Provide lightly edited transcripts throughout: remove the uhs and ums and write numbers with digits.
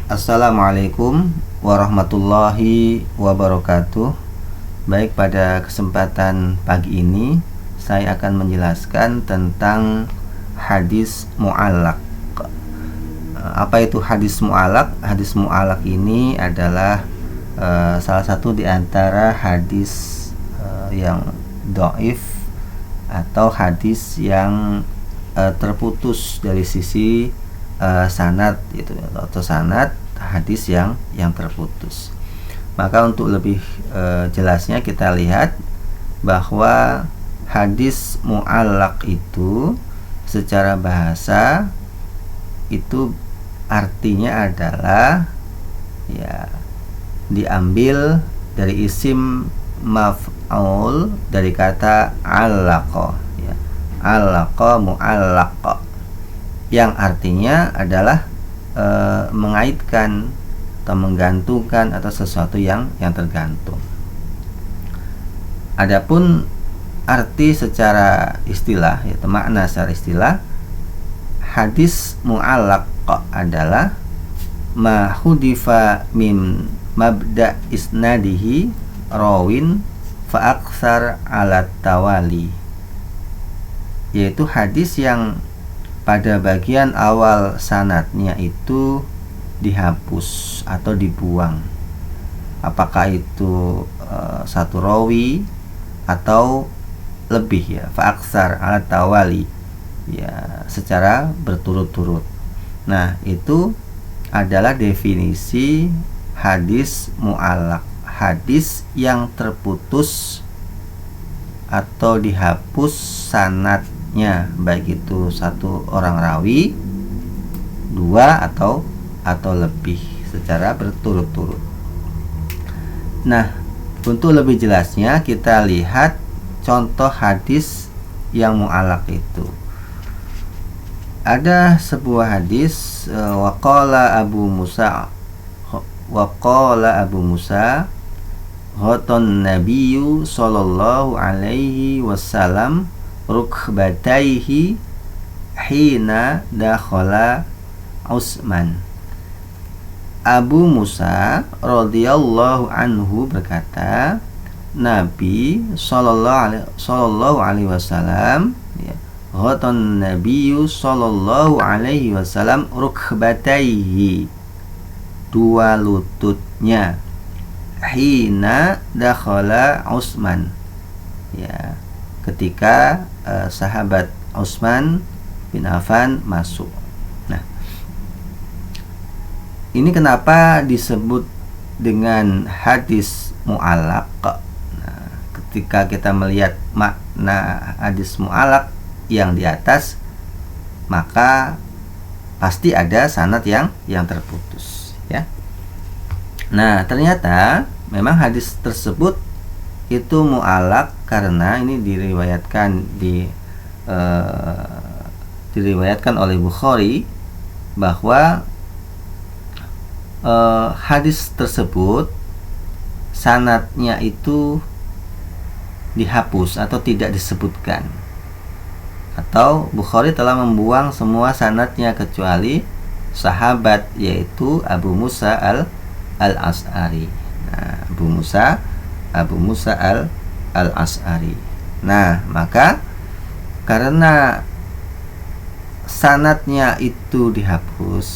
Assalamualaikum warahmatullahi wabarakatuh. Baik, pada kesempatan pagi ini saya akan menjelaskan tentang hadis mu'allaq. Apa itu hadis mu'allaq? Hadis mu'allaq ini adalah salah satu di antara hadis yang dhaif atau hadis yang terputus dari sisi sanad itu, atau sanad hadis yang terputus. Maka untuk lebih jelasnya kita lihat bahwa hadis mu'allaq itu secara bahasa itu artinya adalah ya diambil dari isim maf'ul dari kata allaqa, ya. Allaqa mu'allaq, yang artinya adalah mengaitkan atau menggantungkan atau sesuatu yang tergantung. Adapun arti secara istilah, yaitu makna secara istilah, hadis mu'allaq adalah ma hudifa min mabda isnadihi rawin fa aksar ala tawali, yaitu hadis yang pada bagian awal sanadnya itu dihapus atau dibuang, apakah itu satu rawi atau lebih, ya, fa'aksar ala tawali, ya, secara berturut-turut. Nah, itu adalah definisi hadis mu'allaq, hadis yang terputus atau dihapus sanadnya, baik itu satu orang rawi, dua atau lebih, secara berturut-turut. Nah, untuk lebih jelasnya kita lihat contoh hadis yang mu'allaq itu. Ada sebuah hadis, waqala Abu Musa ghaton nabiyyu sallallahu alaihi wasallam rukbataihi hina dakhala Utsman. Abu Musa radhiyallahu anhu berkata, Nabi sallallahu alaihi wasallam, ya, ghaton nabiyyu sallallahu alaihi wasallam rukbataihi, dua lututnya, hina dakhala Utsman, ya, ketika sahabat Utsman bin Affan masuk. Nah, ini kenapa disebut dengan hadis mu'allaq? Nah, ketika kita melihat makna hadis mu'allaq yang di atas, maka pasti ada sanad yang terputus, ya. Nah, ternyata memang hadis tersebut itu mu'allaq karena ini diriwayatkan oleh Bukhari bahwa hadis tersebut sanadnya itu dihapus atau tidak disebutkan, atau Bukhari telah membuang semua sanadnya kecuali sahabat, yaitu Abu Musa al-Asy'ari. Nah, Abu Musa al-Asy'ari. Nah, maka karena sanadnya itu dihapus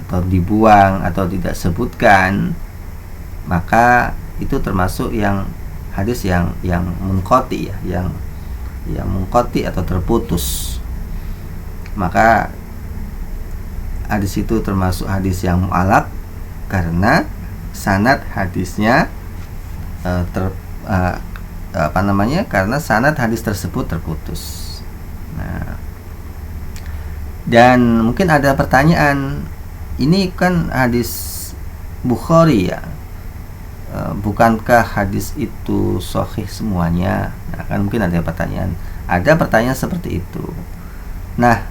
atau dibuang atau tidak sebutkan, maka itu termasuk yang hadis yang munqati, ya, yang munqati atau terputus. Maka hadis itu termasuk hadis yang mu'allaq karena sanad hadisnya karena sanad hadis tersebut terputus. Nah, dan mungkin ada pertanyaan, ini kan hadis Bukhari, ya, bukankah hadis itu sahih semuanya? Nah, kan mungkin ada pertanyaan seperti itu. Nah,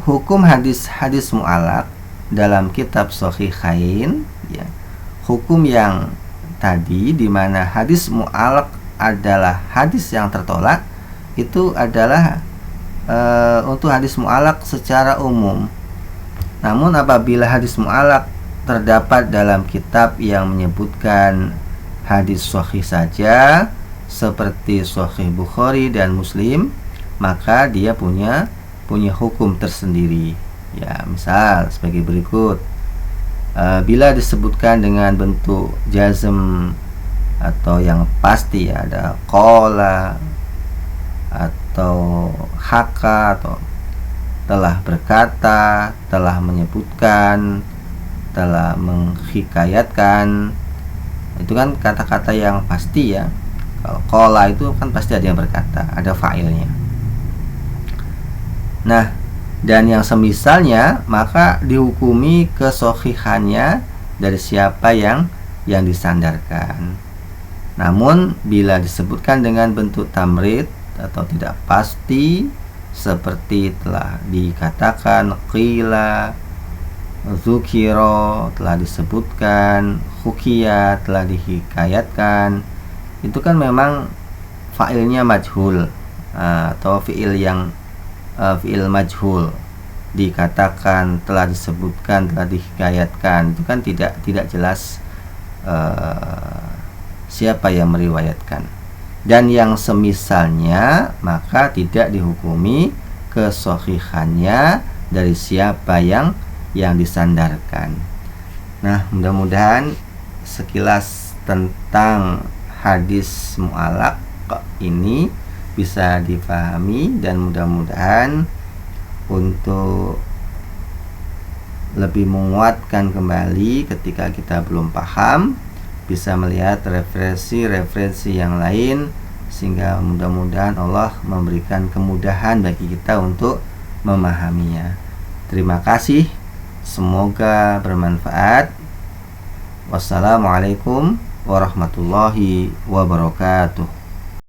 hukum hadis mu'allaq dalam kitab Shahihain, ya, hukum yang tadi di mana hadis mu'allaq adalah hadis yang tertolak, itu adalah untuk hadis mu'allaq secara umum. Namun apabila hadis mu'allaq terdapat dalam kitab yang menyebutkan hadis sahih saja seperti Sahih Bukhari dan Muslim, maka dia punya hukum tersendiri. Ya, misal sebagai berikut. Bila disebutkan dengan bentuk jazm atau yang pasti, ada qala atau haka atau telah berkata, telah menyebutkan, telah menghikayatkan, itu kan kata-kata yang pasti ya. Kalau qala itu kan pasti ada yang berkata, ada fa'ilnya. Nah, dan yang semisalnya maka dihukumi kesohihannya dari siapa yang disandarkan. Namun bila disebutkan dengan bentuk tamrid atau tidak pasti seperti telah dikatakan qila, dzukira, telah disebutkan, hukiya, telah dihikayatkan, itu kan memang fa'ilnya majhul atau fi'il majhul, dikatakan, telah disebutkan, telah dihikayatkan, itu kan tidak jelas siapa yang meriwayatkan. Dan yang semisalnya maka tidak dihukumi kesohihannya dari siapa yang disandarkan. Nah, mudah-mudahan sekilas tentang hadis mu'allaq ini bisa dipahami, dan mudah-mudahan untuk lebih menguatkan kembali ketika kita belum paham, bisa melihat referensi yang lain, sehingga mudah-mudahan Allah memberikan kemudahan bagi kita untuk memahaminya. Terima kasih, semoga bermanfaat. Wassalamualaikum warahmatullahi wabarakatuh.